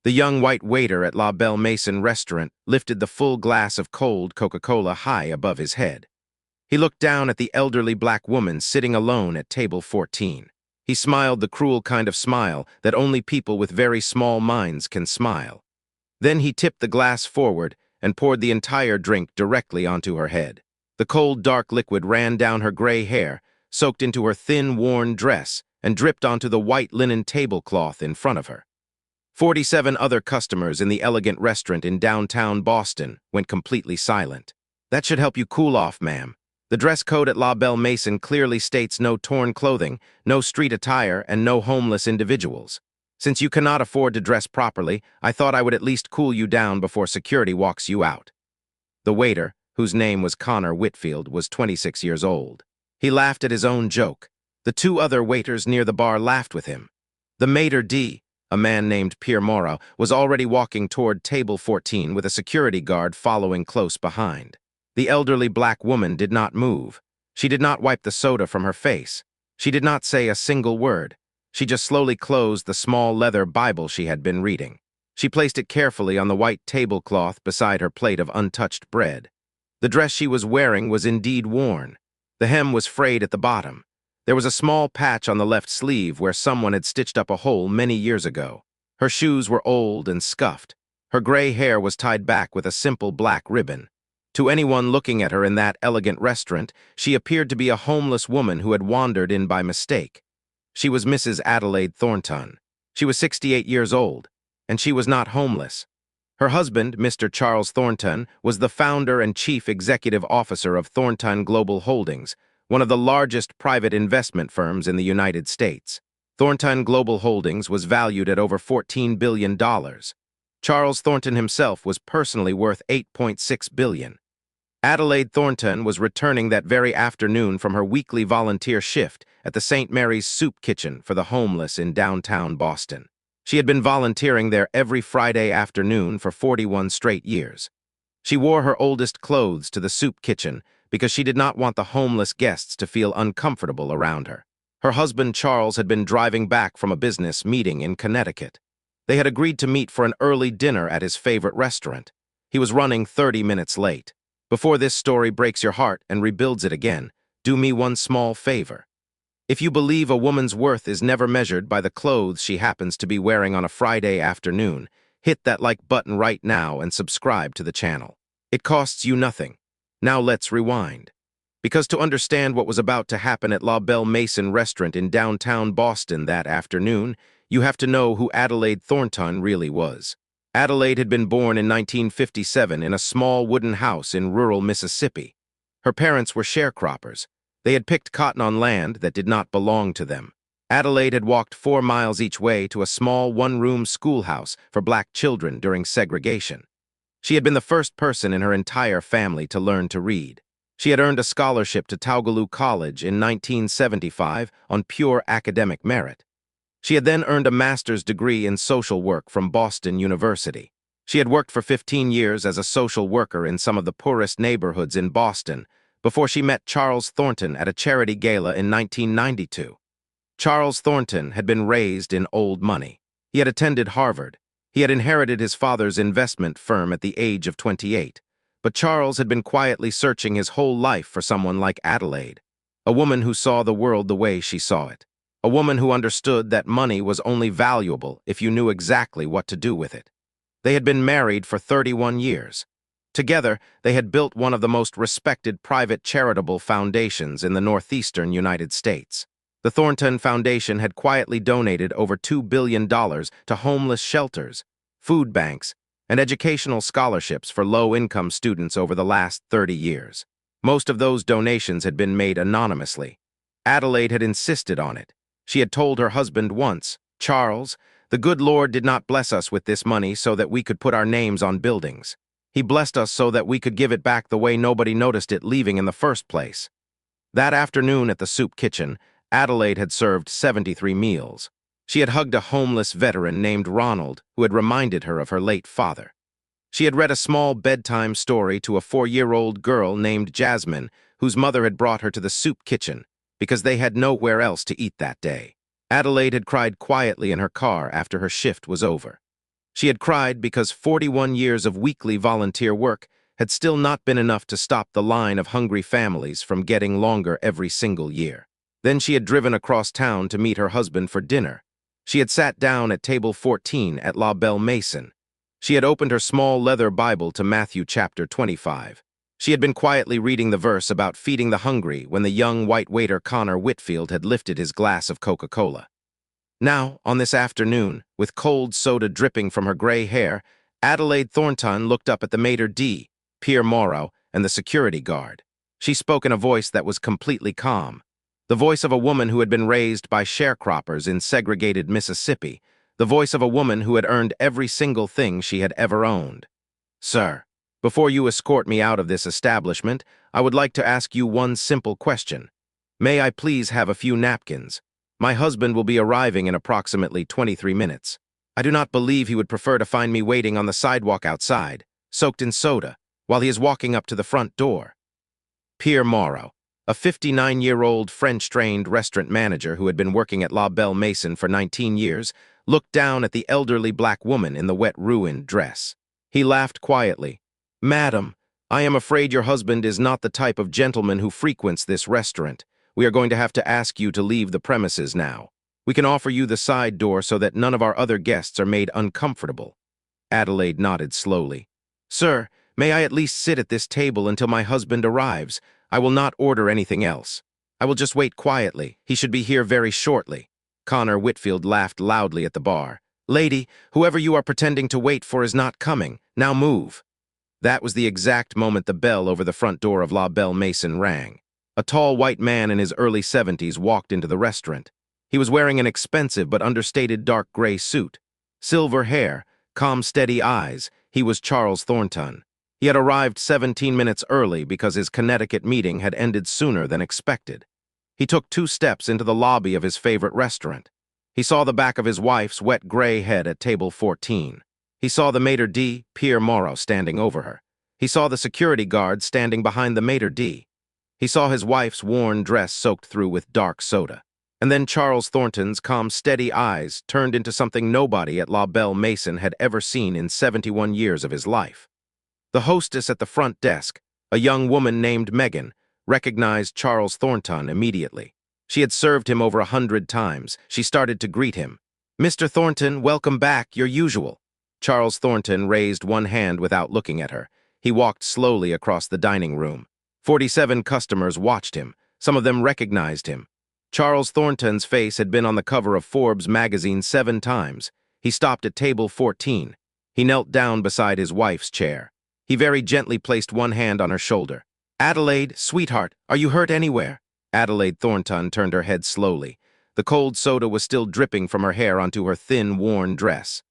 The young white waiter at La Belle Maison restaurant lifted the full glass of cold Coca-Cola high above his head. He looked down at the elderly black woman sitting alone at table 14. He smiled the cruel kind of smile that only people with very small minds can smile. Then he tipped the glass forward and poured the entire drink directly onto her head. The cold, dark liquid ran down her gray hair, soaked into her thin, worn dress, and dripped onto the white linen tablecloth in front of her. 47 other customers in the elegant restaurant in downtown Boston went completely silent. That should help you cool off, ma'am. The dress code at La Belle Maison clearly states no torn clothing, no street attire, and no homeless individuals. Since you cannot afford to dress properly, I thought I would at least cool you down before security walks you out. The waiter, whose name was Connor Whitfield, was 26 years old. He laughed at his own joke. The two other waiters near the bar laughed with him. The maitre d', a man named Pierre Moreau, was already walking toward table 14 with a security guard following close behind. The elderly black woman did not move. She did not wipe the soda from her face. She did not say a single word. She just slowly closed the small leather Bible she had been reading. She placed it carefully on the white tablecloth beside her plate of untouched bread. The dress she was wearing was indeed worn. The hem was frayed at the bottom. There was a small patch on the left sleeve where someone had stitched up a hole many years ago. Her shoes were old and scuffed. Her gray hair was tied back with a simple black ribbon. To anyone looking at her in that elegant restaurant, she appeared to be a homeless woman who had wandered in by mistake. She was Mrs. Adelaide Thornton. She was 68 years old, and she was not homeless. Her husband, Mr. Charles Thornton, was the founder and chief executive officer of Thornton Global Holdings, one of the largest private investment firms in the United States. Thornton Global Holdings was valued at over $14 billion. Charles Thornton himself was personally worth $8.6 billion. Adelaide Thornton was returning that very afternoon from her weekly volunteer shift at the St. Mary's Soup Kitchen for the homeless in downtown Boston. She had been volunteering there every Friday afternoon for 41 straight years. She wore her oldest clothes to the soup kitchen because she did not want the homeless guests to feel uncomfortable around her. Her husband Charles had been driving back from a business meeting in Connecticut. They had agreed to meet for an early dinner at his favorite restaurant. He was running 30 minutes late. Before this story breaks your heart and rebuilds it again, do me one small favor. If you believe a woman's worth is never measured by the clothes she happens to be wearing on a Friday afternoon, hit that like button right now and subscribe to the channel. It costs you nothing. Now let's rewind. Because to understand what was about to happen at La Belle Maison restaurant in downtown Boston that afternoon, you have to know who Adelaide Thornton really was. Adelaide had been born in 1957 in a small wooden house in rural Mississippi. Her parents were sharecroppers. They had picked cotton on land that did not belong to them. Adelaide had walked 4 miles each way to a small one-room schoolhouse for black children during segregation. She had been the first person in her entire family to learn to read. She had earned a scholarship to Tougaloo College in 1975 on pure academic merit. She had then earned a master's degree in social work from Boston University. She had worked for 15 years as a social worker in some of the poorest neighborhoods in Boston before she met Charles Thornton at a charity gala in 1992. Charles Thornton had been raised in old money. He had attended Harvard. He had inherited his father's investment firm at the age of 28. But Charles had been quietly searching his whole life for someone like Adelaide, a woman who saw the world the way she saw it. A woman who understood that money was only valuable if you knew exactly what to do with it. They had been married for 31 years. Together, they had built one of the most respected private charitable foundations in the northeastern United States. The Thornton Foundation had quietly donated over $2 billion to homeless shelters, food banks, and educational scholarships for low-income students over the last 30 years. Most of those donations had been made anonymously. Adelaide had insisted on it. She had told her husband once, "Charles, the good Lord did not bless us with this money so that we could put our names on buildings. He blessed us so that we could give it back the way nobody noticed it leaving in the first place." That afternoon at the soup kitchen, Adelaide had served 73 meals. She had hugged a homeless veteran named Ronald who had reminded her of her late father. She had read a small bedtime story to a 4-year-old girl named Jasmine, whose mother had brought her to the soup kitchen because they had nowhere else to eat that day. Adelaide had cried quietly in her car after her shift was over. She had cried because 41 years of weekly volunteer work had still not been enough to stop the line of hungry families from getting longer every single year. Then she had driven across town to meet her husband for dinner. She had sat down at table 14 at La Belle Maison. She had opened her small leather Bible to Matthew chapter 25. She had been quietly reading the verse about feeding the hungry when the young white waiter Connor Whitfield had lifted his glass of Coca-Cola. Now, on this afternoon, with cold soda dripping from her gray hair, Adelaide Thornton looked up at the maitre d', Pierre Moreau, and the security guard. She spoke in a voice that was completely calm. The voice of a woman who had been raised by sharecroppers in segregated Mississippi. The voice of a woman who had earned every single thing she had ever owned. Sir, before you escort me out of this establishment, I would like to ask you one simple question. May I please have a few napkins? My husband will be arriving in approximately 23 minutes. I do not believe he would prefer to find me waiting on the sidewalk outside, soaked in soda, while he is walking up to the front door. Pierre Moreau, a 59-year-old French-trained restaurant manager who had been working at La Belle Maison for 19 years, looked down at the elderly black woman in the wet ruined dress. He laughed quietly. Madam, I am afraid your husband is not the type of gentleman who frequents this restaurant. We are going to have to ask you to leave the premises now. We can offer you the side door so that none of our other guests are made uncomfortable. Adelaide nodded slowly. Sir, may I at least sit at this table until my husband arrives? I will not order anything else. I will just wait quietly. He should be here very shortly. Connor Whitfield laughed loudly at the bar. Lady, whoever you are pretending to wait for is not coming. Now move. That was the exact moment the bell over the front door of La Belle Maison rang. A tall white man in his early 70s walked into the restaurant. He was wearing an expensive but understated dark gray suit. Silver hair, calm, steady eyes. He was Charles Thornton. He had arrived 17 minutes early because his Connecticut meeting had ended sooner than expected. He took 2 steps into the lobby of his favorite restaurant. He saw the back of his wife's wet gray head at table 14. He saw the maitre d', Pierre Moreau, standing over her. He saw the security guard standing behind the maitre d'. He saw his wife's worn dress soaked through with dark soda. And then Charles Thornton's calm, steady eyes turned into something nobody at La Belle Maison had ever seen in 71 years of his life. The hostess at the front desk, a young woman named Megan, recognized Charles Thornton immediately. She had served him over 100 times. She started to greet him. Mr. Thornton, welcome back, your usual. Charles Thornton raised one hand without looking at her. He walked slowly across the dining room. 47 customers watched him. Some of them recognized him. Charles Thornton's face had been on the cover of Forbes magazine 7 times. He stopped at table 14. He knelt down beside his wife's chair. He very gently placed one hand on her shoulder. Adelaide, sweetheart, are you hurt anywhere? Adelaide Thornton turned her head slowly. The cold soda was still dripping from her hair onto her thin, worn dress.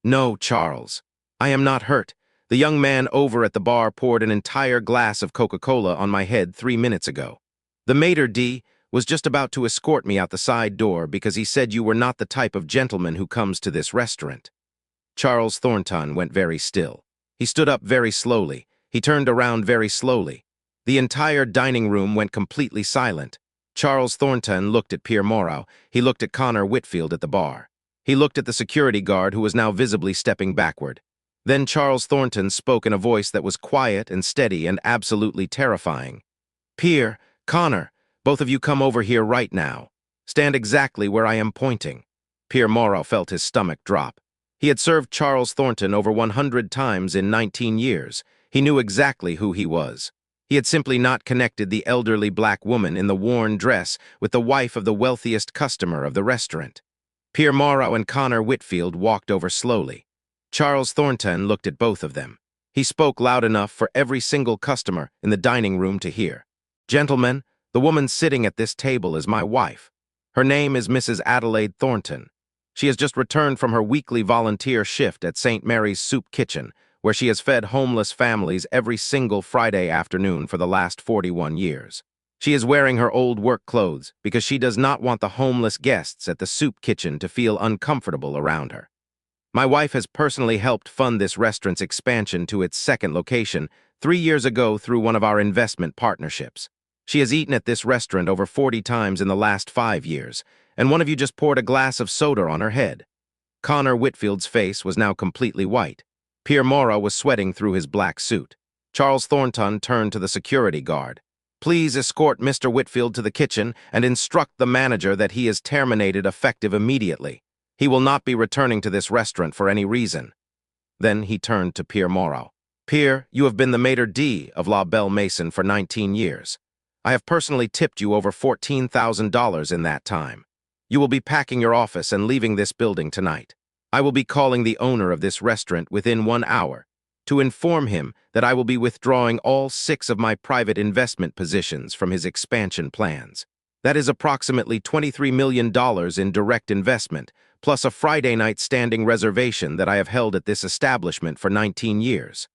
No, Charles. I am not hurt. The young man over at the bar poured an entire glass of Coca-Cola on my head 3 minutes ago. The maitre d' was just about to escort me out the side door because he said you were not the type of gentleman who comes to this restaurant. Charles Thornton went very still. He stood up very slowly. He turned around very slowly. The entire dining room went completely silent. Charles Thornton looked at Pierre Moreau. He looked at Connor Whitfield at the bar. He looked at the security guard who was now visibly stepping backward. Then Charles Thornton spoke in a voice that was quiet and steady and absolutely terrifying. Pierre, Connor, both of you come over here right now. Stand exactly where I am pointing. Pierre Moreau felt his stomach drop. He had served Charles Thornton over 100 times in 19 years. He knew exactly who he was. He had simply not connected the elderly black woman in the worn dress with the wife of the wealthiest customer of the restaurant. Pierre Moreau and Connor Whitfield walked over slowly. Charles Thornton looked at both of them. He spoke loud enough for every single customer in the dining room to hear. Gentlemen, the woman sitting at this table is my wife. Her name is Mrs. Adelaide Thornton. She has just returned from her weekly volunteer shift at St. Mary's Soup Kitchen, where she has fed homeless families every single Friday afternoon for the last 41 years. She is wearing her old work clothes because she does not want the homeless guests at the soup kitchen to feel uncomfortable around her. My wife has personally helped fund this restaurant's expansion to its 2nd location 3 years ago through one of our investment partnerships. She has eaten at this restaurant over 40 times in the last 5 years, and one of you just poured a glass of soda on her head. Connor Whitfield's face was now completely white. Pierre Moreau was sweating through his black suit. Charles Thornton turned to the security guard. "Please escort Mr. Whitfield to the kitchen and instruct the manager that he is terminated effective immediately. He will not be returning to this restaurant for any reason." Then he turned to Pierre Moreau. "Pierre, you have been the maitre d' of La Belle Maison for 19 years. I have personally tipped you over $14,000 in that time. You will be packing your office and leaving this building tonight. I will be calling the owner of this restaurant within 1 hour to inform him that I will be withdrawing all 6 of my private investment positions from his expansion plans. That is approximately $23 million in direct investment, plus a Friday night standing reservation that I have held at this establishment for 19 years.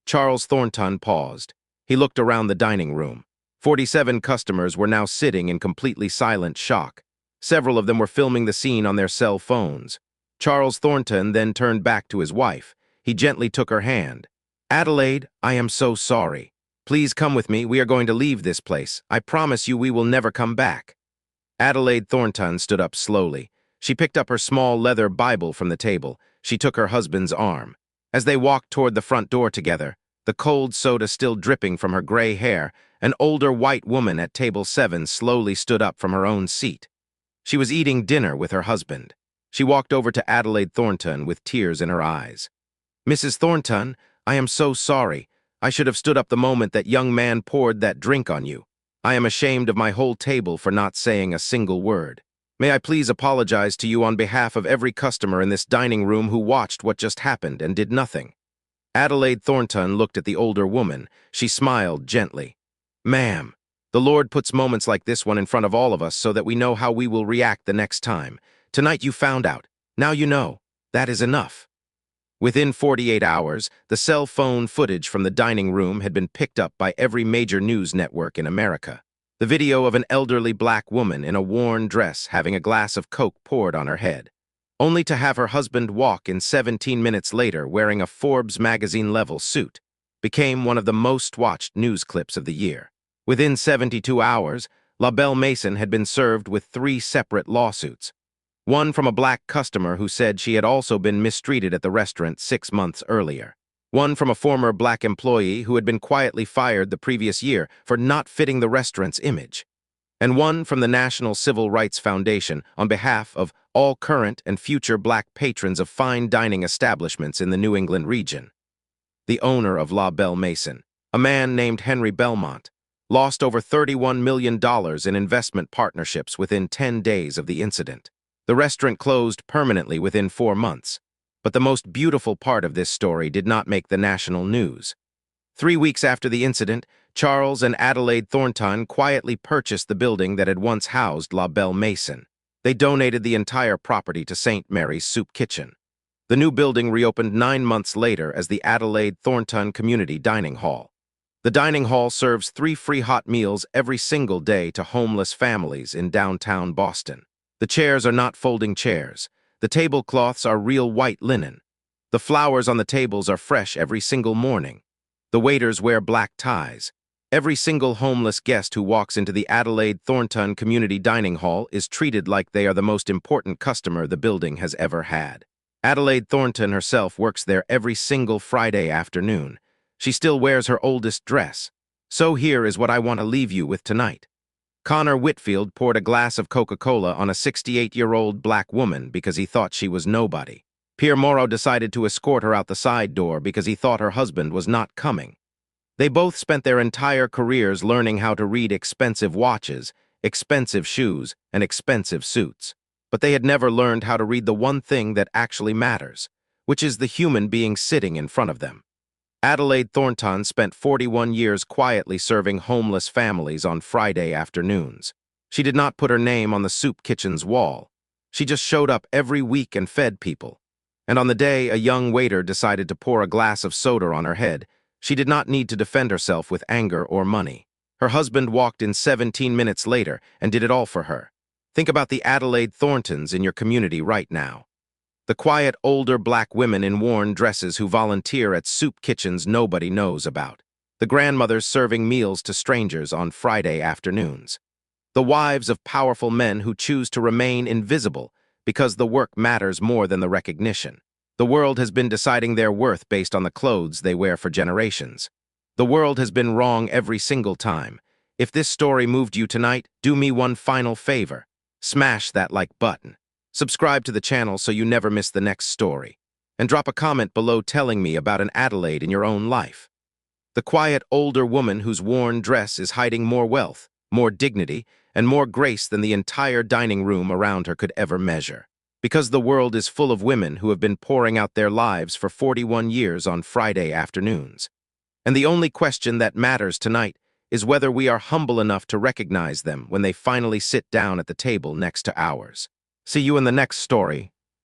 Charles Thornton paused. He looked around the dining room. 47 customers were now sitting in completely silent shock. Several of them were filming the scene on their cell phones. Charles Thornton then turned back to his wife. He gently took her hand. "Adelaide, I am so sorry. Please come with me. We are going to leave this place. I promise you we will never come back." Adelaide Thornton stood up slowly. She picked up her small leather Bible from the table. She took her husband's arm. As they walked toward the front door together, the cold soda still dripping from her gray hair, an older white woman at table 7 slowly stood up from her own seat. She was eating dinner with her husband. She walked over to Adelaide Thornton with tears in her eyes. "Mrs. Thornton, I am so sorry. I should have stood up the moment that young man poured that drink on you. I am ashamed of my whole table for not saying a single word. May I please apologize to you on behalf of every customer in this dining room who watched what just happened and did nothing." Adelaide Thornton looked at the older woman. She smiled gently. "Ma'am, the Lord puts moments like this one in front of all of us so that we know how we will react the next time. Tonight you found out. Now you know. That is enough." Within 48 hours, the cell phone footage from the dining room had been picked up by every major news network in America. The video of an elderly black woman in a worn dress having a glass of Coke poured on her head, only to have her husband walk in 17 minutes later wearing a Forbes magazine-level suit, became one of the most-watched news clips of the year. Within 72 hours, La Belle Maison had been served with 3 separate lawsuits. One from a black customer who said she had also been mistreated at the restaurant 6 months earlier. One from a former black employee who had been quietly fired the previous year for not fitting the restaurant's image. And one from the National Civil Rights Foundation on behalf of all current and future black patrons of fine dining establishments in the New England region. The owner of La Belle Maison, a man named Henry Belmont, lost over $31 million in investment partnerships within 10 days of the incident. The restaurant closed permanently within 4 months. But the most beautiful part of this story did not make the national news. 3 weeks after the incident, Charles and Adelaide Thornton quietly purchased the building that had once housed La Belle Maison. They donated the entire property to St. Mary's Soup Kitchen. The new building reopened 9 months later as the Adelaide Thornton Community Dining Hall. The dining hall serves 3 free hot meals every single day to homeless families in downtown Boston. The chairs are not folding chairs. The tablecloths are real white linen. The flowers on the tables are fresh every single morning. The waiters wear black ties. Every single homeless guest who walks into the Adelaide Thornton Community Dining Hall is treated like they are the most important customer the building has ever had. Adelaide Thornton herself works there every single Friday afternoon. She still wears her oldest dress. So here is what I want to leave you with tonight. Connor Whitfield poured a glass of Coca-Cola on a 68-year-old black woman because he thought she was nobody. Pierre Moreau decided to escort her out the side door because he thought her husband was not coming. They both spent their entire careers learning how to read expensive watches, expensive shoes, and expensive suits. But they had never learned how to read the one thing that actually matters, which is the human being sitting in front of them. Adelaide Thornton spent 41 years quietly serving homeless families on Friday afternoons. She did not put her name on the soup kitchen's wall. She just showed up every week and fed people. And on the day a young waiter decided to pour a glass of soda on her head, she did not need to defend herself with anger or money. Her husband walked in 17 minutes later and did it all for her. Think about the Adelaide Thorntons in your community right now. The quiet, older black women in worn dresses who volunteer at soup kitchens nobody knows about. The grandmothers serving meals to strangers on Friday afternoons. The wives of powerful men who choose to remain invisible because the work matters more than the recognition. The world has been deciding their worth based on the clothes they wear for generations. The world has been wrong every single time. If this story moved you tonight, do me one final favor. Smash that like button. Subscribe to the channel so you never miss the next story. And drop a comment below telling me about an Adelaide in your own life. The quiet older woman whose worn dress is hiding more wealth, more dignity, and more grace than the entire dining room around her could ever measure. Because the world is full of women who have been pouring out their lives for 41 years on Friday afternoons. And the only question that matters tonight is whether we are humble enough to recognize them when they finally sit down at the table next to ours. See you in the next story.